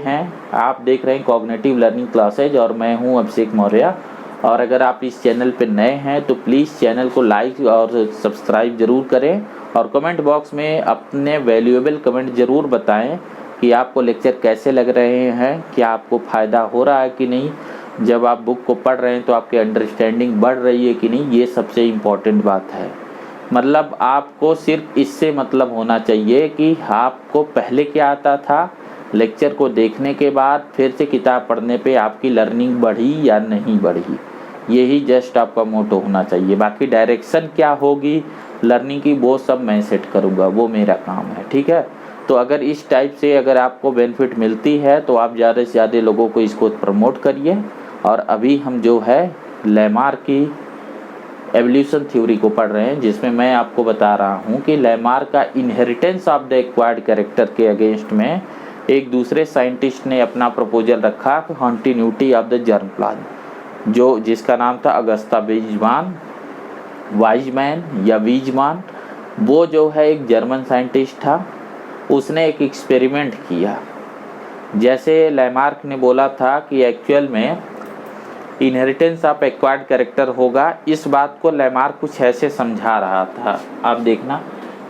हैं, आप देख रहे हैं कॉग्निटिव लर्निंग क्लासेज और मैं हूं अभिषेक मौर्य। और अगर आप इस चैनल पर नए हैं तो प्लीज़ चैनल को लाइक और सब्सक्राइब ज़रूर करें और कमेंट बॉक्स में अपने वैल्यूएबल कमेंट ज़रूर बताएं कि आपको लेक्चर कैसे लग रहे हैं, क्या आपको फ़ायदा हो रहा है कि नहीं, जब आप बुक को पढ़ रहे हैं तो आपकी अंडरस्टैंडिंग बढ़ रही है कि नहीं, ये सबसे इम्पॉर्टेंट बात है। मतलब आपको सिर्फ इससे मतलब होना चाहिए कि आपको पहले क्या आता था, लेक्चर को देखने के बाद फिर से किताब पढ़ने पे आपकी लर्निंग बढ़ी या नहीं बढ़ी, यही जस्ट आपका मोटो होना चाहिए। बाकी डायरेक्शन क्या होगी लर्निंग की वो सब मैं सेट करूँगा, वो मेरा काम है, ठीक है। तो अगर इस टाइप से अगर आपको बेनिफिट मिलती है तो आप ज़्यादा से ज़्यादा लोगों को इसको प्रमोट करिए। और अभी हम जो है लैमार्क की एवोल्यूशन थ्योरी को पढ़ रहे हैं, जिसमें मैं आपको बता रहा हूँ कि लैमार्क का inheritance of the acquired character के अगेंस्ट में एक दूसरे साइंटिस्ट ने अपना प्रपोजल रखा continuity of the germ plasm, जो जिसका नाम था अगस्ता वाइजमैन या वीजमान। वो जो है एक जर्मन साइंटिस्ट था, उसने एक एक्सपेरिमेंट किया। जैसे लैमार्क ने बोला था कि एक्चुअल में इनहेरिटेंस ऑफ एक्वायर्ड कैरेक्टर होगा, इस बात को लैमार्क कुछ ऐसे समझा रहा था। आप देखना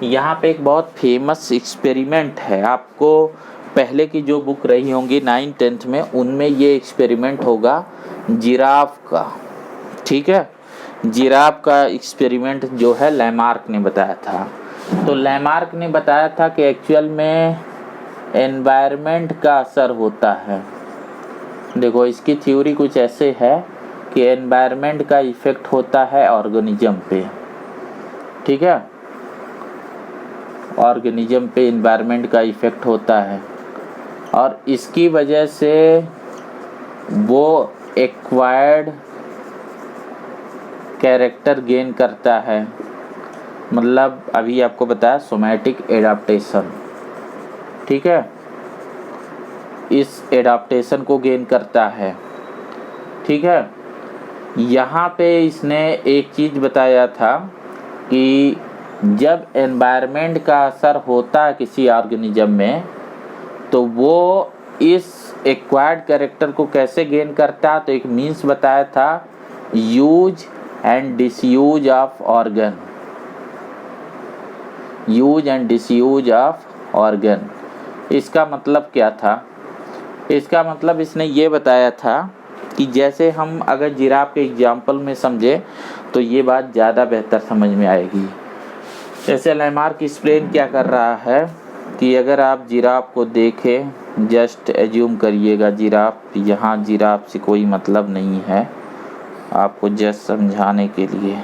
यहाँ पे एक बहुत फेमस एक्सपेरिमेंट है, आपको पहले की जो बुक रही होंगी 9th-10th में उनमें ये एक्सपेरिमेंट होगा जिराफ का, ठीक है। जिराफ का एक्सपेरिमेंट जो है लैमार्क ने बताया था। तो लैमार्क ने बताया था कि एक्चुअल में एनवायरनमेंट का असर होता है। देखो इसकी थ्योरी कुछ ऐसे है कि एनवायरनमेंट का इफेक्ट होता है ऑर्गेनिज्म पे, ठीक है। ऑर्गेनिज्म पे एनवायरनमेंट का इफेक्ट होता है और इसकी वजह से वो एक्वायर्ड कैरेक्टर गेन करता है। मतलब अभी आपको बताया सोमैटिक एडाप्टेशन, ठीक है, इस एडाप्टेशन को गेन करता है, ठीक है। यहाँ पे इसने एक चीज़ बताया था कि जब एनवायरनमेंट का असर होता है किसी ऑर्गेनिज्म में तो वो इस एक्वायर्ड कैरेक्टर को कैसे गेन करता है। तो एक मीन्स बताया था use and disuse of organ, use and disuse of organ. इसका मतलब क्या था? इसका मतलब इसने ये बताया था कि जैसे हम अगर जिराफ के एग्जाम्पल में समझे तो ये बात ज़्यादा बेहतर समझ में आएगी। जैसे लैमार्क एक्सप्लेन क्या कर रहा है कि अगर आप जिराफ को देखें, जस्ट एज्यूम करिएगा जिराफ, यहाँ जिराफ से कोई मतलब नहीं है, आपको जस्ट समझाने के लिए,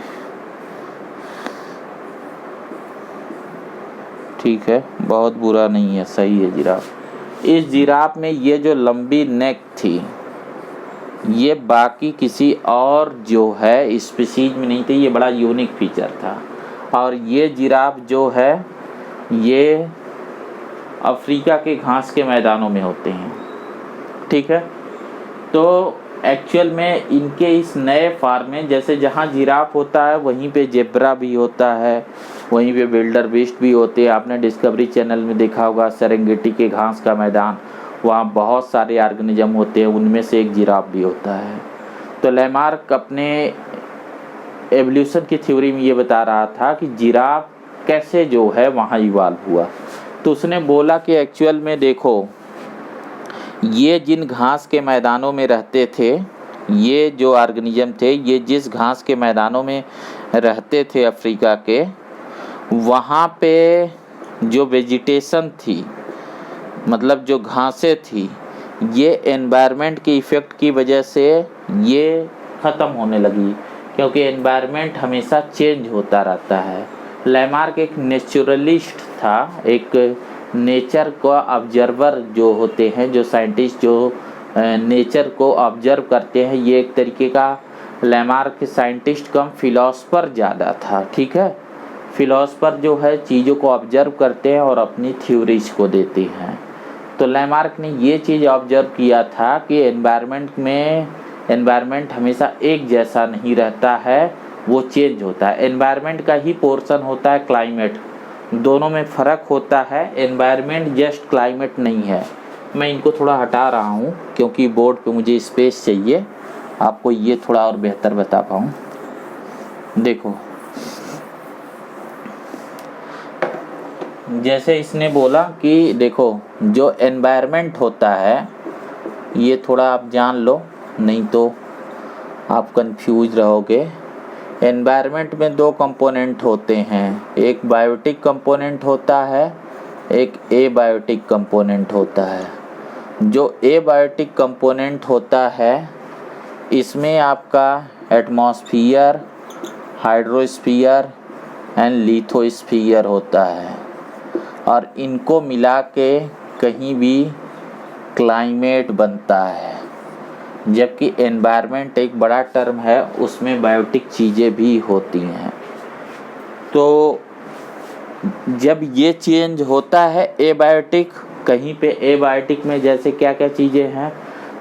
ठीक है, बहुत बुरा नहीं है, सही है जिराफ। इस जिराफ में ये जो लंबी नेक थी ये बाकी किसी और जो है स्पीशीज में नहीं थी, ये बड़ा यूनिक फीचर था। और ये जिराफ जो है ये अफ्रीका के घास के मैदानों में होते हैं, ठीक है। तो एक्चुअल में इनके इस नए फार्म में जैसे जहाँ जिराफ होता है वहीं पे जेब्रा भी होता है, वहीं पे विल्डर बीस्ट भी होते हैं। आपने डिस्कवरी चैनल में देखा होगा सेरेंगेटी के घास का मैदान, वहाँ बहुत सारे ऑर्गेनिज्म होते हैं, उनमें से एक जिराफ भी होता है। तो लैमार्क अपने एवोल्यूशन की थ्योरी में ये बता रहा था कि जिराफ कैसे जो है वहाँ इवॉल्व हुआ। तो उसने बोला कि एक्चुअल में देखो ये जिन घास के मैदानों में रहते थे, ये जो ऑर्गेनिज्म थे, ये जिस घास के मैदानों में रहते थे अफ्रीका के, वहाँ पे जो वेजिटेशन थी, मतलब जो घासें थी, ये एनवायरनमेंट के इफ़ेक्ट की वजह से ये ख़त्म होने लगी, क्योंकि एनवायरनमेंट हमेशा चेंज होता रहता है। लैमार्क एक नेचुरलिस्ट था, एक नेचर का ऑब्जर्वर जो होते हैं, जो साइंटिस्ट जो नेचर को ऑब्जर्व करते हैं, ये एक तरीके का लैमार्क साइंटिस्ट कम फिलोसफर ज़्यादा था, ठीक है। फिलोसफर जो है चीज़ों को ऑब्जर्व करते हैं और अपनी थ्योरीज को देते हैं। तो लैमार्क ने ये चीज़ ऑब्जर्व किया था कि एनवायरनमेंट हमेशा एक जैसा नहीं रहता है, वो चेंज होता है। एनवायरनमेंट का ही पोर्शन होता है क्लाइमेट, दोनों में फ़र्क होता है। एनवायरनमेंट जस्ट क्लाइमेट नहीं है, मैं इनको थोड़ा हटा रहा हूँ क्योंकि बोर्ड पे मुझे स्पेस चाहिए, आपको ये थोड़ा और बेहतर बता पाऊँ। देखो जैसे इसने बोला कि देखो जो एनवायरनमेंट होता है, ये थोड़ा आप जान लो नहीं तो आप कंफ्यूज रहोगे। एनवायरनमेंट में दो कंपोनेंट होते हैं, एक बायोटिक कंपोनेंट होता है, एक एबायोटिक कंपोनेंट होता है। जो एबायोटिक कंपोनेंट होता है इसमें आपका एटमॉस्फियर, हाइड्रोस्फीयर एंड लिथोस्फीयर होता है, और इनको मिला के कहीं भी क्लाइमेट बनता है। जबकि एनवायरनमेंट एक बड़ा टर्म है, उसमें बायोटिक चीज़ें भी होती हैं। तो जब ये चेंज होता है एबायोटिक, कहीं पे एबायोटिक में जैसे क्या क्या चीज़ें हैं,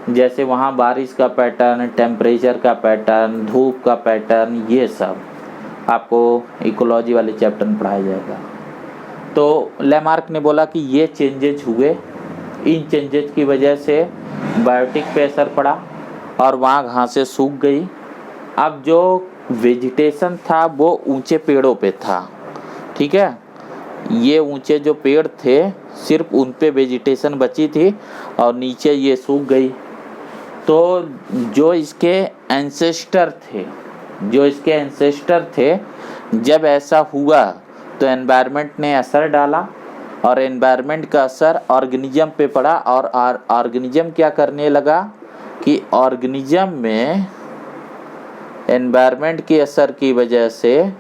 जैसे वहाँ बारिश का पैटर्न, टेम्परेचर का पैटर्न, धूप का पैटर्न, ये सब आपको इकोलॉजी वाले चैप्टर में पढ़ाया जाएगा। तो लैमार्क ने बोला कि ये चेंजेज हुए, इन चेंजेज की वजह से बायोटिक पे असर पड़ा और वहाँ घासें सूख गई। अब जो वेजिटेशन था वो ऊंचे पेड़ों पे था, ठीक है, ये ऊंचे जो पेड़ थे सिर्फ उन पे वेजिटेशन बची थी और नीचे ये सूख गई। तो जो इसके एंसेस्टर थे, जब ऐसा हुआ तो एनवायरनमेंट ने असर डाला और एनवायरनमेंट का असर ऑर्गेनिज्म पे पड़ा, और ऑर्गेनिज्म क्या करने लगा कि ऑर्गेनिज्म में एनवायरनमेंट के असर की वजह से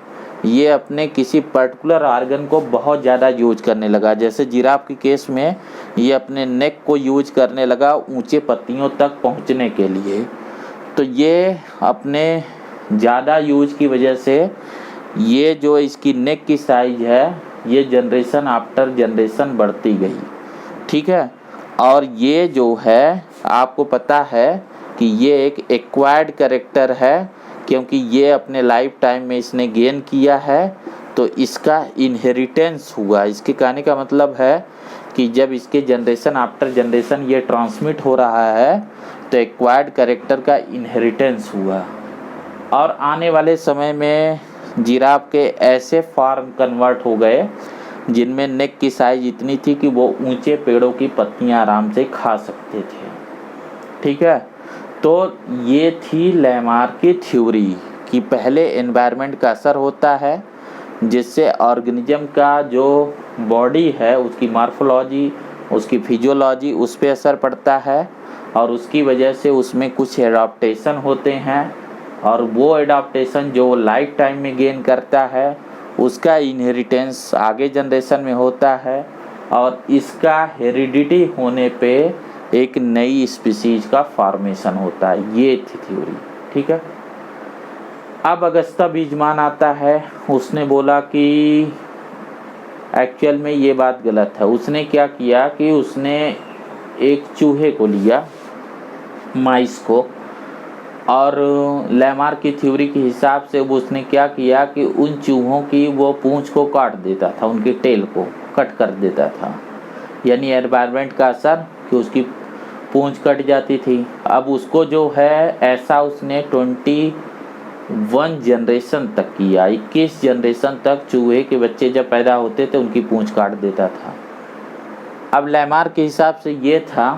ये अपने किसी पर्टिकुलर ऑर्गन को बहुत ज़्यादा यूज करने लगा। जैसे जिराफ के केस में ये अपने नेक को यूज करने लगा ऊंचे पत्तियों तक पहुंचने के लिए। तो ये अपने ज़्यादा यूज की वजह से ये जो इसकी नेक की साइज है ये जनरेशन आफ्टर जनरेशन बढ़ती गई, ठीक है। और ये जो है आपको पता है कि ये एक एक्वायर्ड कैरेक्टर है, क्योंकि ये अपने लाइफ टाइम में इसने गेन किया है, तो इसका इनहेरिटेंस हुआ। इसके कहने का मतलब है कि जब इसके जनरेशन आफ्टर जनरेशन ये ट्रांसमिट हो रहा है तो एक्वायर्ड कैरेक्टर का इनहेरिटेंस हुआ। और आने वाले समय में जिराफ के ऐसे फार्म कन्वर्ट हो गए जिनमें नेक की साइज इतनी थी कि वो ऊंचे पेड़ों की पत्तियां आराम से खा सकते थे, ठीक है। तो ये थी लैमार्क की थ्योरी कि पहले एनवायरनमेंट का असर होता है जिससे ऑर्गेनिज्म का जो बॉडी है उसकी मॉर्फोलॉजी, उसकी फिजियोलॉजी, उस पर असर पड़ता है और उसकी वजह से उसमें कुछ एडाप्टेशन होते हैं, और वो एडाप्टेशन जो लाइफ टाइम में गेन करता है उसका इनहेरिटेंस आगे जनरेशन में होता है, और इसका हेरिडिटी होने पे एक नई स्पीसीज का फॉर्मेशन होता है। ये थी थ्योरी, ठीक है। अब अगस्ता बीजमान आता है, उसने बोला कि एक्चुअल में ये बात गलत है। उसने क्या किया कि उसने एक चूहे को लिया, माइस को, और लैमार्क की थ्योरी के हिसाब से उसने क्या किया कि उन चूहों की वो पूंछ को काट देता था, उनके टेल को कट कर देता था, यानी एनवायरनमेंट का असर कि उसकी पूंछ कट जाती थी। अब उसको जो है ऐसा उसने 21 जनरेशन तक किया, 21 जनरेशन तक चूहे के बच्चे जब पैदा होते थे उनकी पूंछ काट देता था। अब लैमार्क के हिसाब से ये था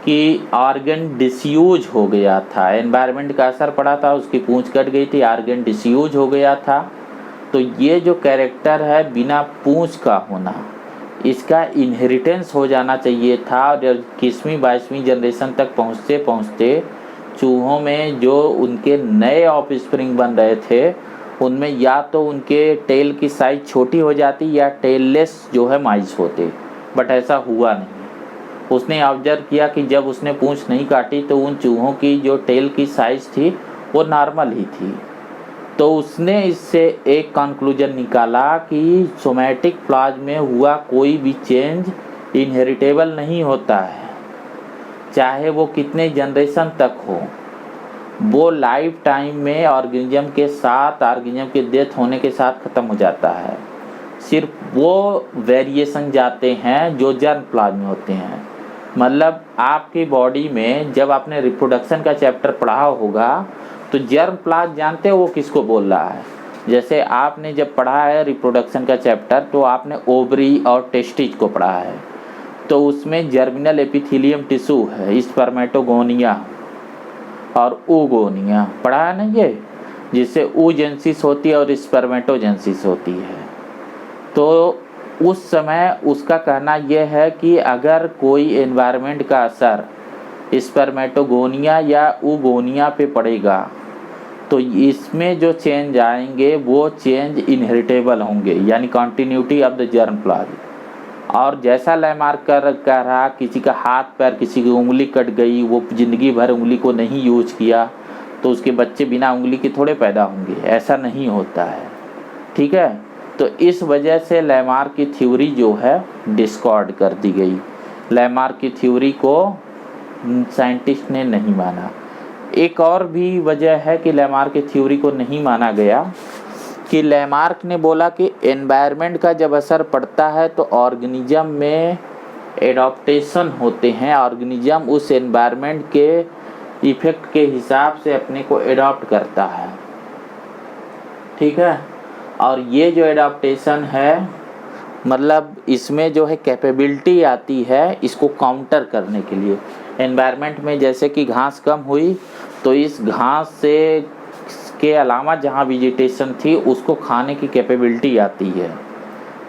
कि ऑर्गन डिसयूज हो गया था, एनवायरनमेंट का असर पड़ा था, उसकी पूंछ कट गई थी, ऑर्गन डिसयूज हो गया था। तो ये जो कैरेक्टर है बिना पूंछ का होना, इसका इनहेरिटेंस हो जाना चाहिए था। और 21वीं 22वीं जनरेशन तक पहुँचते पहुँचते चूहों में जो उनके नए ऑफस्प्रिंग बन रहे थे उनमें या तो उनके टेल की साइज छोटी हो जाती या टेललेस जो है माइस होते, बट ऐसा हुआ नहीं। उसने ऑब्जर्व किया कि जब उसने पूंछ नहीं काटी तो उन चूहों की जो टेल की साइज थी वो नॉर्मल ही थी। तो उसने इससे एक कंक्लूजन निकाला कि सोमैटिक फ्लॉज में हुआ कोई भी चेंज इनहेरिटेबल नहीं होता है, चाहे वो कितने जनरेशन तक हो, वो लाइफ टाइम में ऑर्गेनिज्म के साथ, ऑर्गेनिज्म के डेथ होने के साथ ख़त्म हो जाता है। सिर्फ वो वेरिएशन जाते हैं जो जर्म प्लाज्म में होते हैं। मतलब आपकी बॉडी में जब आपने रिप्रोडक्शन का चैप्टर पढ़ा होगा तो जर्म प्लाज्म जानते हो वो किसको बोल रहा है। जैसे आपने जब पढ़ा है रिप्रोडक्शन का चैप्टर तो आपने ओवरी और टेस्टिज को पढ़ा है, तो उसमें जर्मिनल एपिथेलियम टिश्यू है, स्पर्मेटोगोनिया और oogonia पढ़ा है ना ये, जिससे oogenesis होती है और स्पर्मेटोजेनेसिस होती है। तो उस समय उसका कहना यह है कि अगर कोई एनवायरनमेंट का असर स्पर्मेटोगोनिया या oogonia पे पड़ेगा तो इसमें जो चेंज आएंगे वो चेंज इनहेरिटेबल होंगे, यानी continuity of the germ plasm. और जैसा लैमार्क कह रहा किसी का हाथ पैर, किसी की उंगली कट गई, वो ज़िंदगी भर उंगली को नहीं यूज किया तो उसके बच्चे बिना उंगली के थोड़े पैदा होंगे, ऐसा नहीं होता है। ठीक है, तो इस वजह से लैमार्क की थ्योरी जो है डिस्कार्ड कर दी गई। लैमार्क की थ्योरी को साइंटिस्ट ने नहीं माना। एक और भी वजह है कि लैमार्क की थ्योरी को नहीं माना गया कि लैमार्क ने बोला कि एनवायरनमेंट का जब असर पड़ता है तो ऑर्गेनिज्म में एडॉप्टेशन होते हैं, ऑर्गेनिज्म उस एनवायरनमेंट के इफेक्ट के हिसाब से अपने को एडॉप्ट करता है। ठीक है, और ये जो एडॉप्टेशन है मतलब इसमें जो है कैपेबिलिटी आती है इसको काउंटर करने के लिए। एनवायरनमेंट में जैसे कि घास कम हुई तो इस घास से के अलावा जहाँ वेजिटेशन थी उसको खाने की कैपेबिलिटी आती है,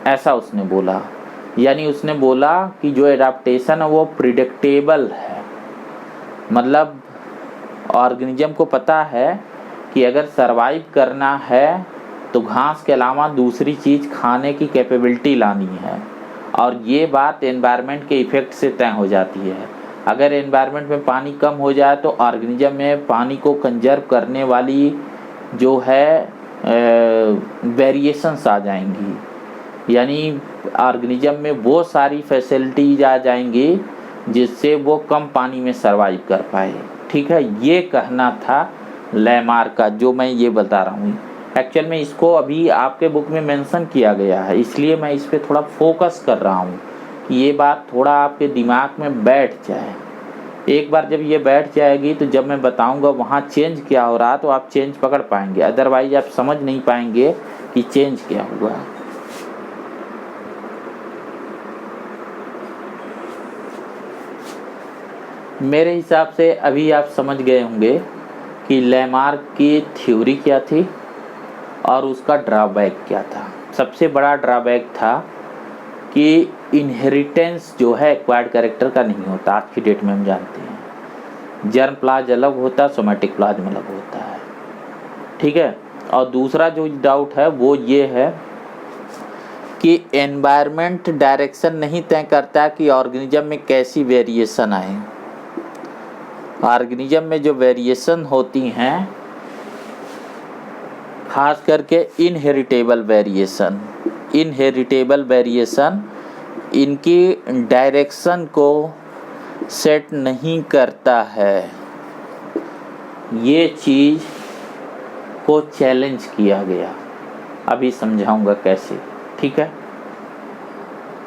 ऐसा उसने बोला। यानी उसने बोला कि जो एडाप्टेशन है वो प्रिडिक्टेबल है। मतलब ऑर्गेनिज्म को पता है कि अगर सरवाइव करना है तो घास के अलावा दूसरी चीज़ खाने की कैपेबिलिटी लानी है, और ये बात एनवायरनमेंट के इफ़ेक्ट से तय हो जाती है। अगर एनवायरनमेंट में पानी कम हो जाए तो ऑर्गेनिज्म में पानी को कंजर्व करने वाली जो है वेरिएशंस आ जाएंगी, यानी ऑर्गेनिज्म में वो सारी फैसिलिटीज आ जाएंगी जिससे वो कम पानी में सरवाइव कर पाए। ठीक है, ये कहना था लैमार्क का, जो मैं ये बता रहा हूँ। एक्चुअल में इसको अभी आपके बुक में मेंशन किया गया है, इसलिए मैं इस पर थोड़ा फोकस कर रहा हूँ कि ये बात थोड़ा आपके दिमाग में बैठ जाए। एक बार जब ये बैठ जाएगी तो जब मैं बताऊंगा वहाँ चेंज क्या हो रहा तो आप चेंज पकड़ पाएंगे, अदरवाइज आप समझ नहीं पाएंगे कि चेंज क्या हुआ। मेरे हिसाब से अभी आप समझ गए होंगे कि लैमार्क की थ्योरी क्या थी और उसका ड्रॉबैक क्या था। सबसे बड़ा ड्रॉबैक था कि इनहेरिटेंस जो है एक्वायर्ड कैरेक्टर का नहीं होता। आज की डेट में हम जानते हैं जर्म प्लाज्म अलग होता है, सोमैटिक प्लाज्म अलग होता है। ठीक है, और दूसरा जो डाउट है वो ये है कि एनवायरनमेंट डायरेक्शन नहीं तय करता कि ऑर्गेनिज्म में कैसी वेरिएशन आए। ऑर्गेनिज्म में जो वेरिएशन होती हैं खास करके इनहेरिटेबल वेरिएशन इनकी डायरेक्शन को सेट नहीं करता है। ये चीज़ को चैलेंज किया गया, अभी समझाऊंगा कैसे। ठीक है,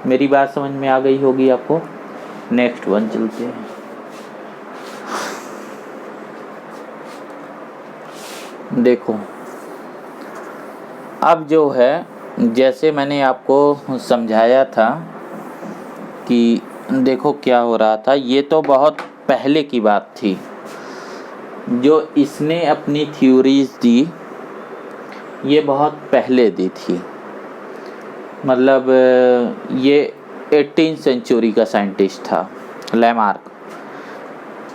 मेरी बात समझ में आ गई होगी आपको। नेक्स्ट वन चलते हैं। देखो अब जो है, जैसे मैंने आपको समझाया था कि देखो क्या हो रहा था, ये तो बहुत पहले की बात थी जो इसने अपनी थ्योरीज दी, ये बहुत पहले दी थी। मतलब ये 18वीं सेंचुरी का साइंटिस्ट था लैमार्क।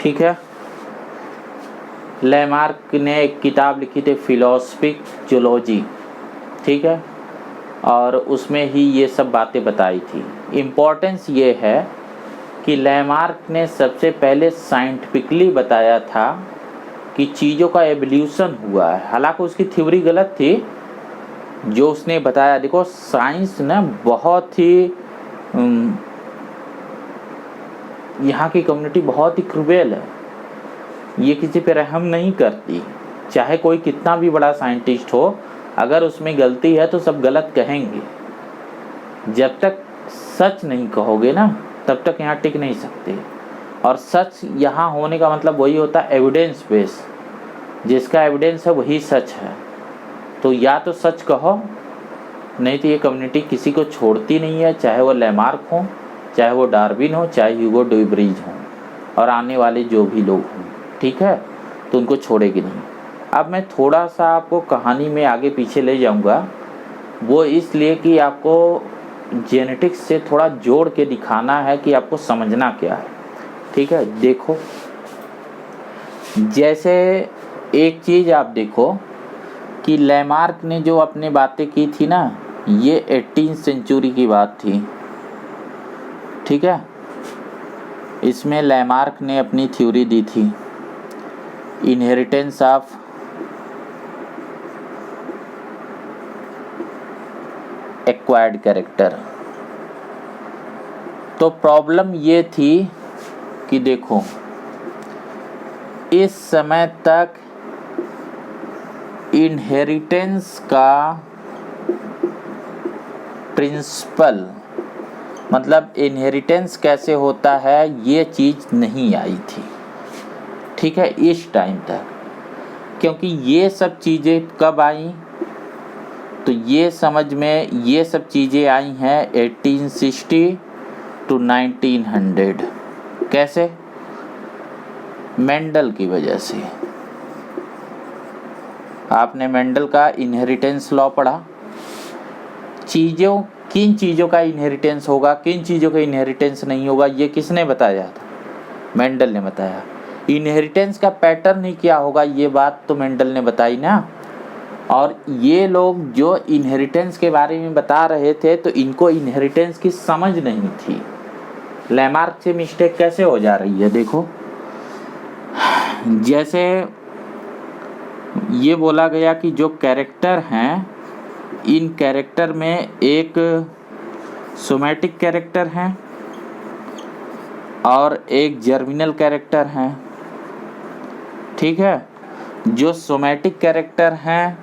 ठीक है, लैमार्क ने एक किताब लिखी थी फिलोसफिक जूलॉजी। ठीक है, और उसमें ही ये सब बातें बताई थी। इम्पोर्टेंस ये है कि लैमार्क ने सबसे पहले साइंटिफिकली बताया था कि चीज़ों का एवोल्यूशन हुआ है। हालांकि उसकी थ्योरी गलत थी जो उसने बताया। देखो साइंस ना बहुत ही यहाँ की कम्युनिटी बहुत ही क्रूएल है, ये किसी पे रहम नहीं करती। चाहे कोई कितना भी बड़ा साइंटिस्ट हो, अगर उसमें गलती है तो सब गलत कहेंगे। जब तक सच नहीं कहोगे ना तब तक यहाँ टिक नहीं सकते। और सच यहाँ होने का मतलब वही होता है एविडेंस बेस, जिसका एविडेंस है वही सच है। तो या तो सच कहो, नहीं तो ये कम्युनिटी किसी को छोड़ती नहीं है, चाहे वो लैमार्क हो, चाहे वो डार्विन हो, चाहे ह्यूगो डुब्रीज हो और आने वाले जो भी लोग हों, ठीक है, तो उनको छोड़ेगी नहीं। अब मैं थोड़ा सा आपको कहानी में आगे पीछे ले जाऊंगा, वो इसलिए कि आपको जेनेटिक्स से थोड़ा जोड़ के दिखाना है कि आपको समझना क्या है, ठीक है। देखो, जैसे एक चीज़ आप देखो कि लैमार्क ने जो अपने बातें की थी ना, ये 18वीं सेंचुरी की बात थी, ठीक है। इसमें लैमार्क ने अपनी थ्योरी दी थी इनहेरिटेंस ऑफ एक्वायर्ड कैरेक्टर। तो प्रॉब्लम ये थी कि देखो, इस समय तक इनहेरिटेंस का प्रिंसिपल, मतलब इनहेरिटेंस कैसे होता है, ये चीज़ नहीं आई थी, ठीक है, इस टाइम तक। क्योंकि ये सब चीज़ें कब आई, तो ये समझ में ये सब चीज़ें आई हैं 1860 to 1900। कैसे? मेंडल की वजह से। आपने मेंडल का इनहेरिटेंस लॉ पढ़ा। किन चीज़ों का इनहेरिटेंस होगा, किन चीज़ों का इनहेरिटेंस नहीं होगा, ये किसने बताया था? मेंडल ने बताया। इनहेरिटेंस का पैटर्न ही क्या होगा, ये बात तो मेंडल ने बताई ना। और ये लोग जो इनहेरिटेंस के बारे में बता रहे थे, तो इनको इनहेरिटेंस की समझ नहीं थी। लैमार्क से मिस्टेक कैसे हो जा रही है, देखो, जैसे ये बोला गया कि जो कैरेक्टर हैं, इन कैरेक्टर में एक सोमैटिक कैरेक्टर हैं और एक जर्मिनल कैरेक्टर हैं, ठीक है। जो सोमैटिक कैरेक्टर हैं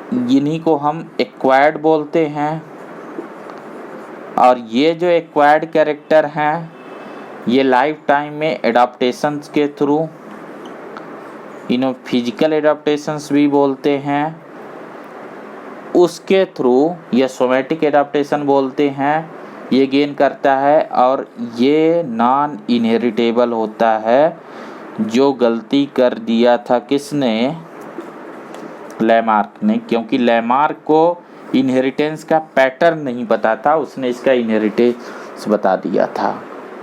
इन्हीं को हम एक्वायर्ड बोलते हैं, और ये जो एक्वायर्ड कैरेक्टर हैं ये लाइफ टाइम में एडाप्टेशंस के थ्रू, इन्हें फिजिकल एडाप्टेशंस भी बोलते हैं, उसके थ्रू ये सोमैटिक एडाप्टेशन बोलते हैं, ये गेन करता है। और ये नॉन इनहेरिटेबल होता है। जो गलती कर दिया था किसने? लैमार्क ने, क्योंकि लैमार्क को इनहेरिटेंस का पैटर्न नहीं पता था, उसने इसका इनहेरिटेंस बता दिया था।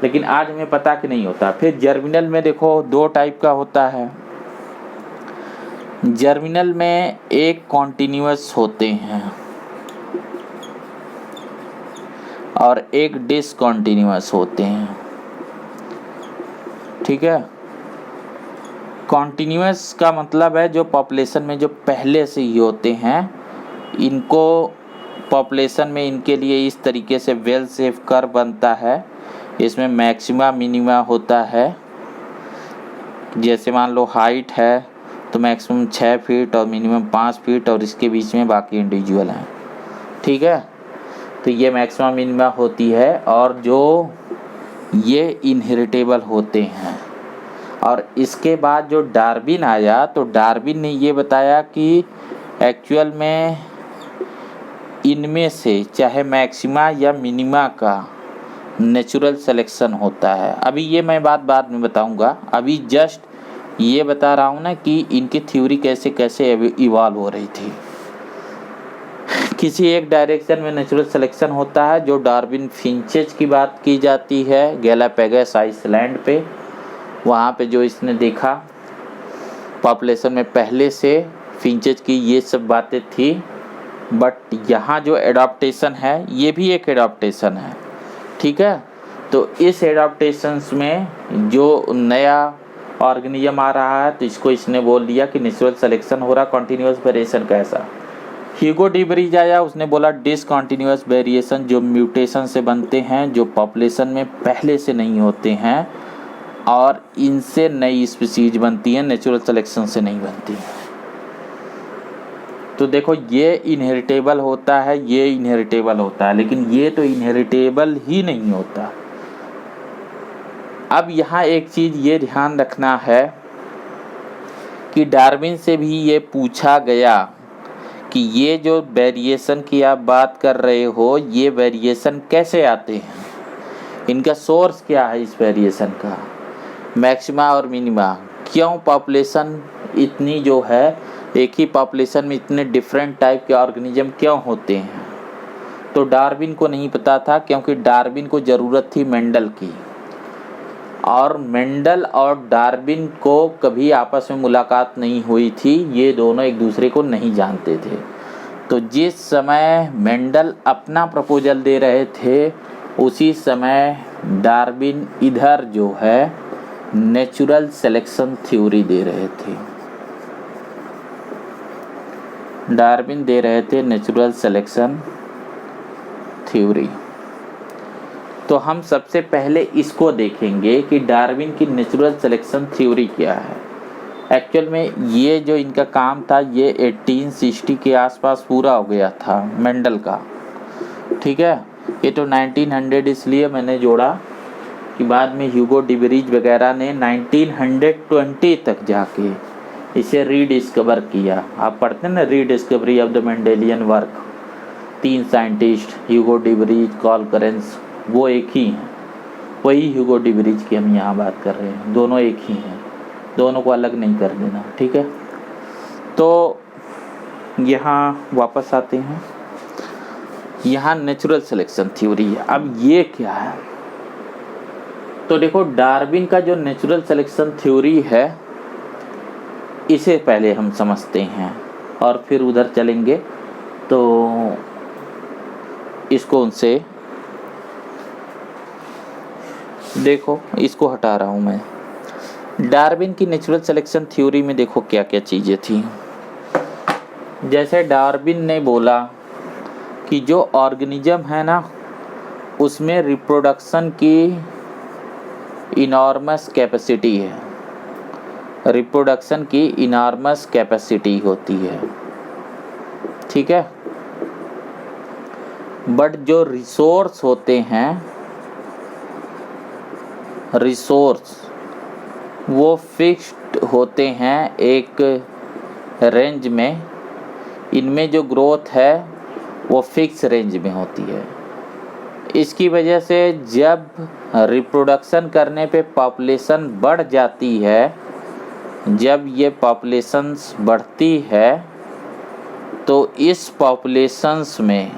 लेकिन आज हमें पता कि नहीं होता। फिर जर्मिनल में देखो 2 टाइप का होता है। जर्मिनल में एक कॉन्टिन्यूअस होते हैं और एक डिसकॉन्टिन्यूअस होते हैं, ठीक है। कॉन्टिन्यूअस का मतलब है जो पॉपुलेशन में जो पहले से ही होते हैं, इनको पॉपुलेशन में इनके लिए इस तरीके से वेल सेफ कर्व बनता है। इसमें मैक्सिमा मिनिमा होता है। जैसे मान लो हाइट है तो मैक्सिमम 6 फीट और मिनिमम 5 फीट, और इसके बीच में बाकी इंडिविजुअल हैं, ठीक है। तो ये मैक्सिमा मिनिमा होती है, और जो ये इनहेरिटेबल होते हैं। और इसके बाद जो डार्विन आया, तो डार्विन ने ये बताया कि एक्चुअल में इनमें से चाहे मैक्सिमा या मिनिमा का नेचुरल सिलेक्शन होता है। अभी ये मैं बात बाद में बताऊंगा, अभी जस्ट ये बता रहा हूँ ना कि इनकी थ्योरी कैसे कैसे इवॉल्व हो रही थी। किसी एक डायरेक्शन में नेचुरल सिलेक्शन होता है। जो डार्विन फिंचेज की बात की जाती है गैलापागोस आइसलैंड पे, वहाँ पे जो इसने देखा पॉपुलेशन में पहले से फिंचेज की ये सब बातें थी। बट यहाँ जो एडाप्टेशन है ये भी एक एडाप्टेशन है, ठीक है। तो इस एडाप्टेशंस में जो नया ऑर्गेनिज्म आ रहा है, तो इसको इसने बोल दिया कि नेचुरल सिलेक्शन हो रहा, कॉन्टिन्यूअस वेरिएशन कैसा। ह्यूगो डुब्रीज आया, उसने बोला डिसकॉन्टिन्यूअस वेरिएशन, जो म्यूटेशन से बनते हैं, जो पॉपुलेशन में पहले से नहीं होते हैं, और इनसे नई स्पीसीज बनती हैं, नेचुरल सिलेक्शन से नहीं बनती हैं। तो देखो ये इनहेरिटेबल होता है, ये इनहेरिटेबल होता है, लेकिन ये तो इनहेरिटेबल ही नहीं होता। अब यहाँ एक चीज़ ये ध्यान रखना है कि डार्विन से भी ये पूछा गया कि ये जो वेरिएशन की आप बात कर रहे हो, ये वेरिएशन कैसे आते हैं, इनका सोर्स क्या है इस वेरिएशन का, मैक्सिमा और मिनिमा, क्यों पॉपुलेशन इतनी जो है, एक ही पॉपुलेशन में इतने डिफरेंट टाइप के ऑर्गेनिज्म क्यों होते हैं। तो डार्विन को नहीं पता था, क्योंकि डार्विन को ज़रूरत थी मेंडल की, और मेंडल और डार्विन को कभी आपस में मुलाकात नहीं हुई थी, ये दोनों एक दूसरे को नहीं जानते थे। तो जिस समय मेंडल अपना प्रपोजल दे रहे थे, उसी समय डार्विन इधर जो है नेचुरल सिलेक्शन थ्योरी दे रहे थे, डार्विन दे रहे थे नेचुरल सिलेक्शन थ्योरी। तो हम सबसे पहले इसको देखेंगे कि डार्विन की नेचुरल सिलेक्शन थ्योरी क्या है। एक्चुअल में ये जो इनका काम था, ये 1860 के आसपास पूरा हो गया था मेंडल का, ठीक है। ये तो 1900 इसलिए मैंने जोड़ा कि बाद में ह्यूगो डिबरीज वगैरह ने 1920 तक जाके इसे रीडिस्कवर किया। आप पढ़ते हैं ना, rediscovery of the Mendelian work, 3 scientist Hugo de Vries, Carl Correns, वो एक ही हैं, वही ह्यूगो डिबरीज की हम यहाँ बात कर रहे हैं, दोनों एक ही हैं, दोनों को अलग नहीं कर देना, ठीक है। तो यहाँ वापस आते हैं, यहाँ नेचुरल सिलेक्शन थ्योरी है। अब ये क्या है, तो देखो डार्विन का जो नेचुरल सिलेक्शन थ्योरी है, इसे पहले हम समझते हैं और फिर उधर चलेंगे। तो इसको उनसे देखो, इसको हटा रहा हूँ मैं। डार्विन की नेचुरल सिलेक्शन थ्योरी में देखो क्या क्या चीज़ें थी। जैसे डार्विन ने बोला कि जो ऑर्गेनिज्म है ना, उसमें रिप्रोडक्शन की इनॉर्मस कैपेसिटी है, रिप्रोडक्शन की इनॉर्मस कैपेसिटी होती है, ठीक है। बट जो रिसोर्स होते हैं, रिसोर्स वो फिक्स्ड होते हैं एक रेंज में, इनमें जो ग्रोथ है वो फिक्स रेंज में होती है। इसकी वजह से जब रिप्रोडक्शन करने पे पॉपुलेशन बढ़ जाती है, जब ये पॉपुलेशंस बढ़ती है, तो इस पॉपुलेशंस में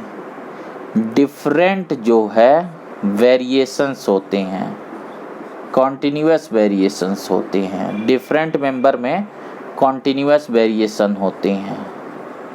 डिफरेंट जो है वेरिएशंस होते हैं, कॉन्टिन्यूअस वेरिएशंस होते हैं, डिफरेंट मेंबर में कॉन्टिन्यूअस वेरिएशन होते हैं।